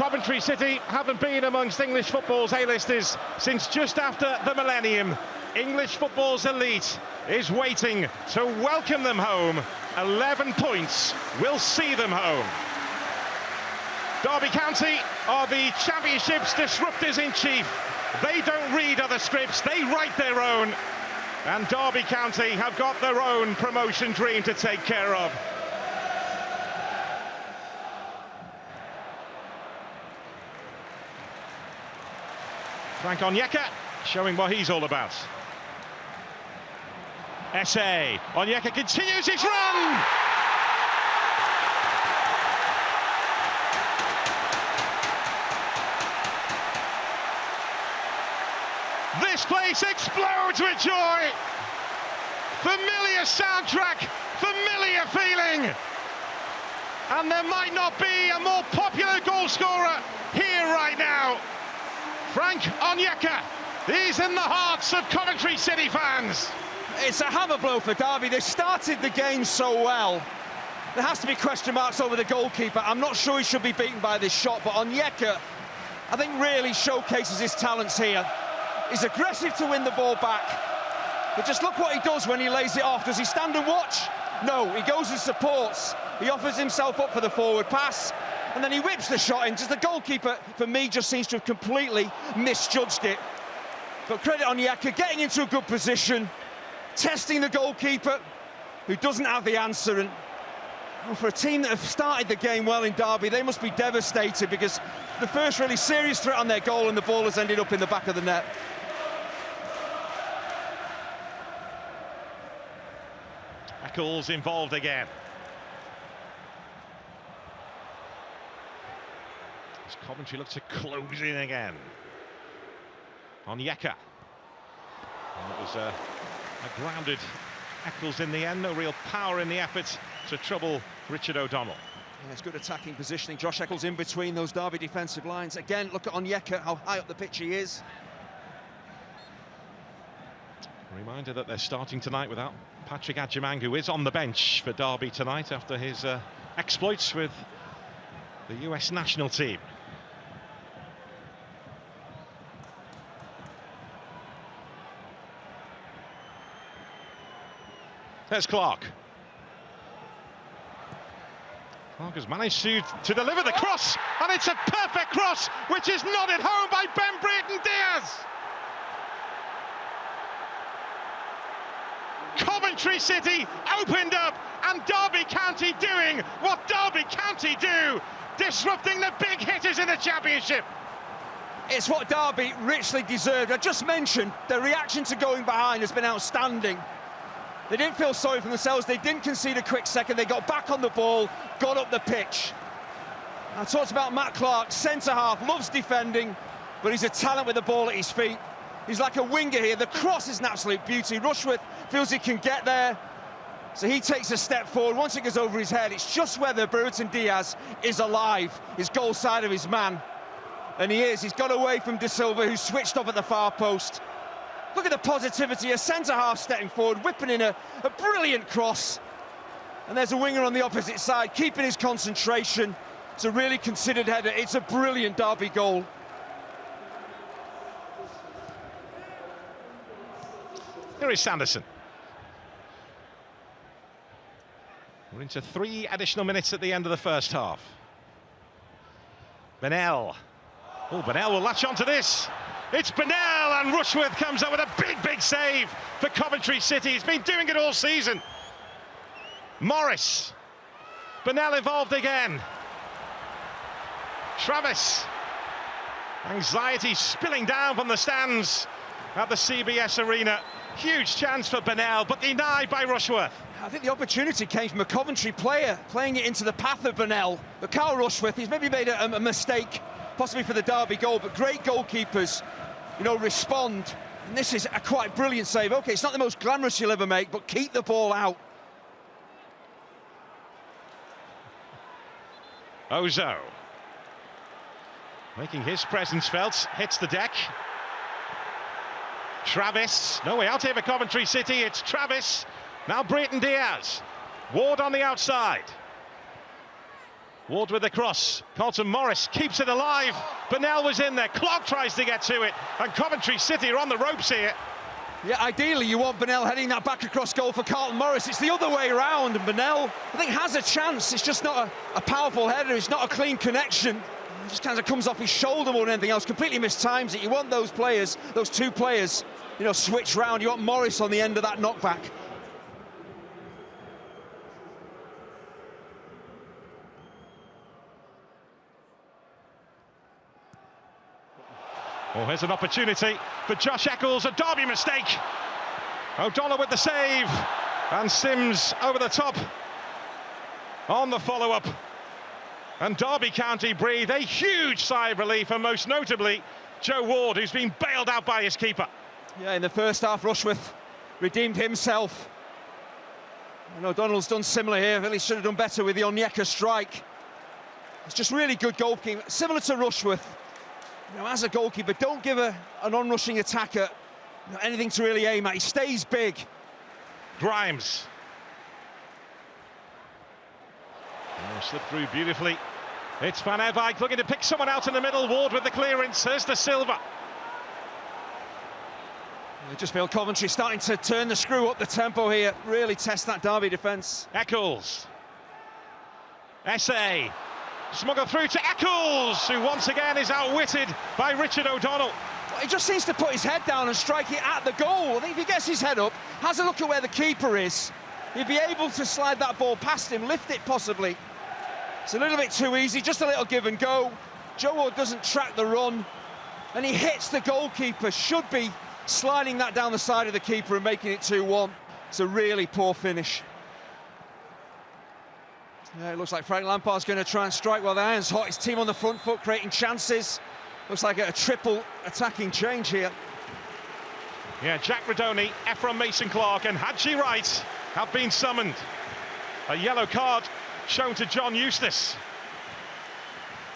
Coventry City haven't been amongst English football's A-listers since just after the millennium. English football's elite is waiting to welcome them home. 11 points will see them home. Derby County are the Championship's disruptors in chief. They don't read other scripts, they write their own. And Derby County have got their own promotion dream to take care of. Frank Onyeka showing what he's all about. Essay. Onyeka continues his run! This place explodes with joy! Familiar soundtrack, familiar feeling! And there might not be a more popular goal scorer here right now. Frank Onyeka is in the hearts of Coventry City fans. It's a hammer blow for Derby. They started the game so well. There has to be question marks over the goalkeeper. I'm not sure he should be beaten by this shot, but Onyeka, I think, really showcases his talents here. He's aggressive to win the ball back, but just look what he does when he lays it off. Does he stand and watch? No, he goes and supports. He offers himself up for the forward pass, and then he whips the shot in. Just the goalkeeper, for me, just seems to have completely misjudged it. But credit on Onyeka, getting into a good position, testing the goalkeeper, who doesn't have the answer. And for a team that have started the game well in Derby, they must be devastated, because the first really serious threat on their goal and the ball has ended up in the back of the net. Eccles involved again. As Coventry look to close in again. Onyeka. And it was a grounded Eccles in the end. No real power in the effort to trouble Richard O'Donnell. Yeah, it's good attacking positioning. Josh Eccles in between those Derby defensive lines. Again, look at Onyeka, how high up the pitch he is. A reminder that they're starting tonight without Patrick Adjemang, who is on the bench for Derby tonight after his exploits with the US national team. There's Clark. Clark has managed to deliver the cross, and it's a perfect cross, which is nodded home by Ben Brereton-Diaz. Coventry City opened up, and Derby County doing what Derby County do, disrupting the big hitters in the Championship. It's what Derby richly deserved. I just mentioned the reaction to going behind has been outstanding. They didn't feel sorry for themselves, they didn't concede a quick second, they got back on the ball, got up the pitch. I talked about Matt Clark, centre-half, loves defending, but he's a talent with the ball at his feet. He's like a winger here. The cross is an absolute beauty. Rushworth feels he can get there, so he takes a step forward. Once it goes over his head, it's just whether Brereton-Diaz is alive, his goal side of his man. And he is. He's got away from De Silva, who switched off at the far post. Look at the positivity, a centre-half stepping forward, whipping in a brilliant cross. And there's a winger on the opposite side, keeping his concentration. It's a really considered header. It's a brilliant Derby goal. Here is Sanderson. We're into 3 additional minutes at the end of the first half. Bennell. Oh, Bennell will latch onto this. It's Bennell, and Rushworth comes up with a big save for Coventry City. He's been doing it all season. Morris. Bennell involved again. Travis. Anxiety spilling down from the stands at the CBS Arena. Huge chance for Bennell, but denied by Rushworth. I think the opportunity came from a Coventry player, playing it into the path of Bennell. But Carl Rushworth, he's maybe made a mistake, possibly for the Derby goal, but great goalkeepers, you know, respond. And this is a quite brilliant save. Okay, it's not the most glamorous you'll ever make, but keep the ball out. Ozo. Making his presence felt, hits the deck. Travis, no way out here for Coventry City, it's Travis. Now Brereton-Diaz. Ward on the outside. Ward with the cross. Carlton Morris keeps it alive. Burnell was in there. Clark tries to get to it. And Coventry City are on the ropes here. Yeah, ideally you want Burnell heading that back across goal for Carlton Morris. It's the other way around, and Burnell, I think, has a chance. It's just not a powerful header. It's not a clean connection. It just kind of comes off his shoulder more than anything else. Completely mistimes it. You want those players, those two players, you know, switch round. You want Morris on the end of that knockback. Oh, here's an opportunity for Josh Eccles, a Derby mistake. O'Donnell with the save, and Sims over the top on the follow-up. And Derby County breathe a huge sigh of relief, and most notably, Joe Ward, who's been bailed out by his keeper. Yeah, in the first half, Rushworth redeemed himself. And O'Donnell's done similar here. Really should have done better with the Onyeka strike. It's just really good goalkeeping, similar to Rushworth. You know, as a goalkeeper, don't give an on-rushing attacker anything to really aim at. He stays big. Grimes. Oh, slipped through beautifully. It's Van Ewijk looking to pick someone out in the middle. Ward with the clearance. Here's De Silva. I just feel Coventry starting to turn the screw up the tempo here. Really test that Derby defence. Eccles. Essay. Smuggled through to Eccles, who once again is outwitted by Richard O'Donnell. He just seems to put his head down and strike it at the goal. I think if he gets his head up, has a look at where the keeper is, he'll be able to slide that ball past him, lift it possibly. It's a little bit too easy, just a little give and go. Joe Ward doesn't track the run, and he hits the goalkeeper. Should be sliding that down the side of the keeper and making it 2-1. It's a really poor finish. Yeah, it looks like Frank Lampard's going to try and strike while the iron's hot. His team on the front foot, creating chances. Looks like a triple attacking change here. Yeah, Jack Redoni, Ephron Mason-Clark and Haji Wright have been summoned. A yellow card shown to John Eustace,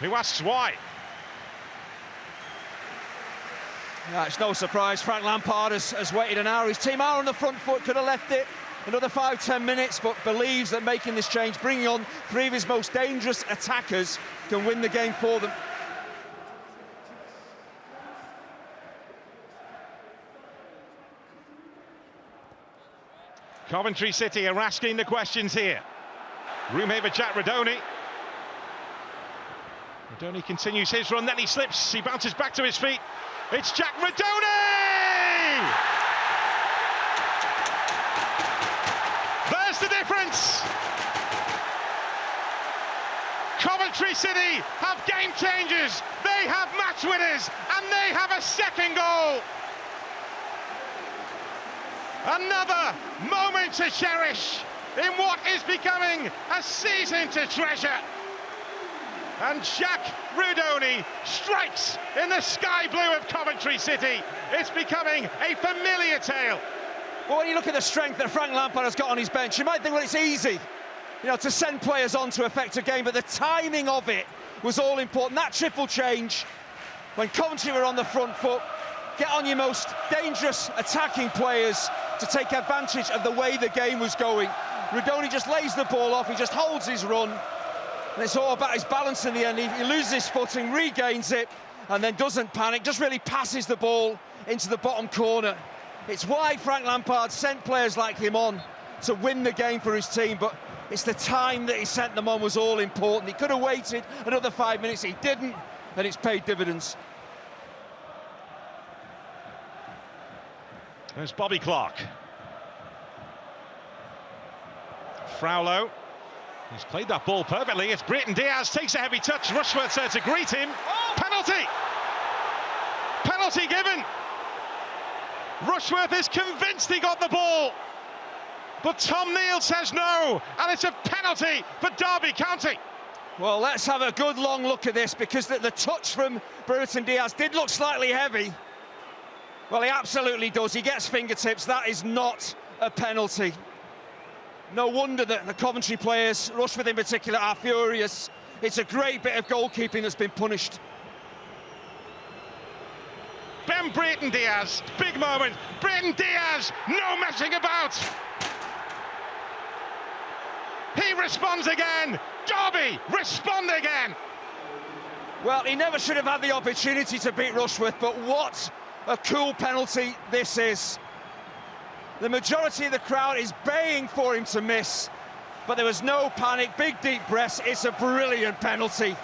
who asks why. Yeah, it's no surprise. Frank Lampard has waited an hour. His team are on the front foot, could have left it another 5-10 minutes, but believes that making this change, bringing on three of his most dangerous attackers, can win the game for them. Coventry City are asking the questions here. Room here for Jack Redoni. Redoni continues his run, then he slips, he bounces back to his feet. It's Jack Redoni! There's the difference! Coventry City have game changers, they have match winners, and they have a second goal! Another moment to cherish in what is becoming a season to treasure. And Jack Redoni strikes in the sky blue of Coventry City. It's becoming a familiar tale. Well, when you look at the strength that Frank Lampard has got on his bench, you might think, well, it's easy, you know, to send players on to affect a game, but the timing of it was all important. That triple change, when Coventry were on the front foot, get on your most dangerous attacking players to take advantage of the way the game was going. Redoni just lays the ball off, he just holds his run, and it's all about his balance in the end. He loses his footing, regains it, and then doesn't panic, just really passes the ball into the bottom corner. It's why Frank Lampard sent players like him on to win the game for his team, but it's the time that he sent them on was all important. He could have waited another 5 minutes, he didn't, and it's paid dividends. There's Bobby Clark. Fraulo. He's played that ball perfectly. It's Brayton Diaz, takes a heavy touch. Rushworth there to greet him. Penalty! Penalty given! Rushworth is convinced he got the ball. But Tom Neal says no, and it's a penalty for Derby County. Well, let's have a good long look at this, because the touch from Brayton Diaz did look slightly heavy. Well, he absolutely does. He gets fingertips. That is not a penalty. No wonder that the Coventry players, Rushworth in particular, are furious. It's a great bit of goalkeeping that's been punished. Ben Brayton Diaz, big moment. Brayton Diaz, no messing about. He responds again. Derby respond again. Well, he never should have had the opportunity to beat Rushworth, but what a cool penalty this is. The majority of the crowd is baying for him to miss, but there was no panic. Big deep breaths. It's a brilliant penalty.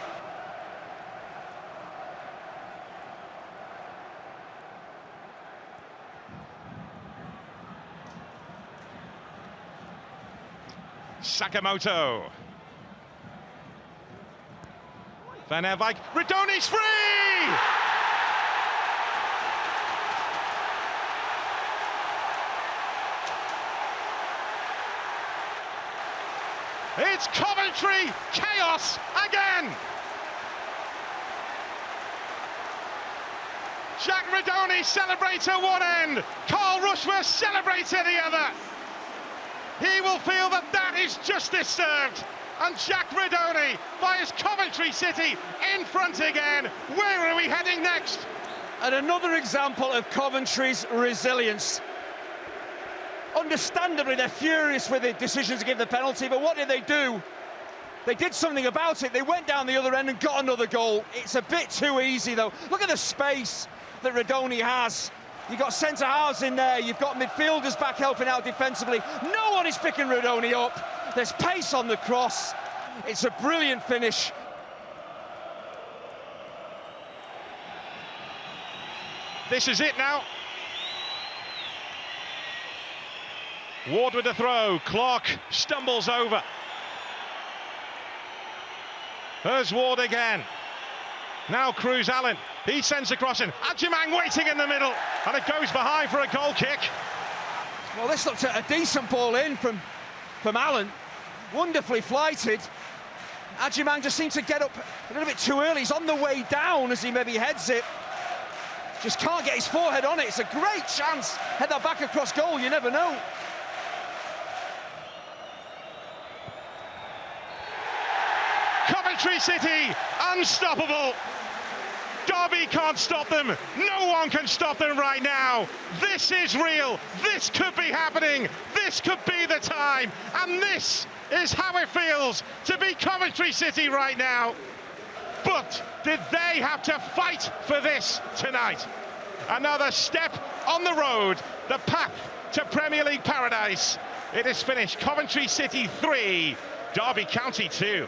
Sakamoto. Van Erwijk. Redoni's free! It's Coventry chaos again! Jack Redoni celebrates at one end, Carl Rushworth celebrates at the other. He will feel that that is justice served. And Jack Redoni fires Coventry City in front again. Where are we heading next? And another example of Coventry's resilience. Understandably, they're furious with the decision to give the penalty, but what did they do? They did something about it. They went down the other end and got another goal. It's a bit too easy, though. Look at the space that Redoni has. You've got centre-halves in there, you've got midfielders back helping out defensively. No one is picking Redoni up. There's pace on the cross. It's a brilliant finish. This is it now. Ward with the throw. Clark stumbles over. Here's Ward again. Now Cruz Allen. He sends a cross in. Adjumang waiting in the middle. And it goes behind for a goal kick. Well, this looked at a decent ball in from Allen. Wonderfully flighted. Adjumang just seemed to get up a little bit too early. He's on the way down as he maybe heads it. Just can't get his forehead on it. It's a great chance. Head that back across goal, you never know. Coventry City, unstoppable. Derby can't stop them. No one can stop them right now. This is real. This could be happening. This could be the time. And this is how it feels to be Coventry City right now. But did they have to fight for this tonight? Another step on the road, the path to Premier League paradise. It is finished. Coventry City 3, Derby County 2.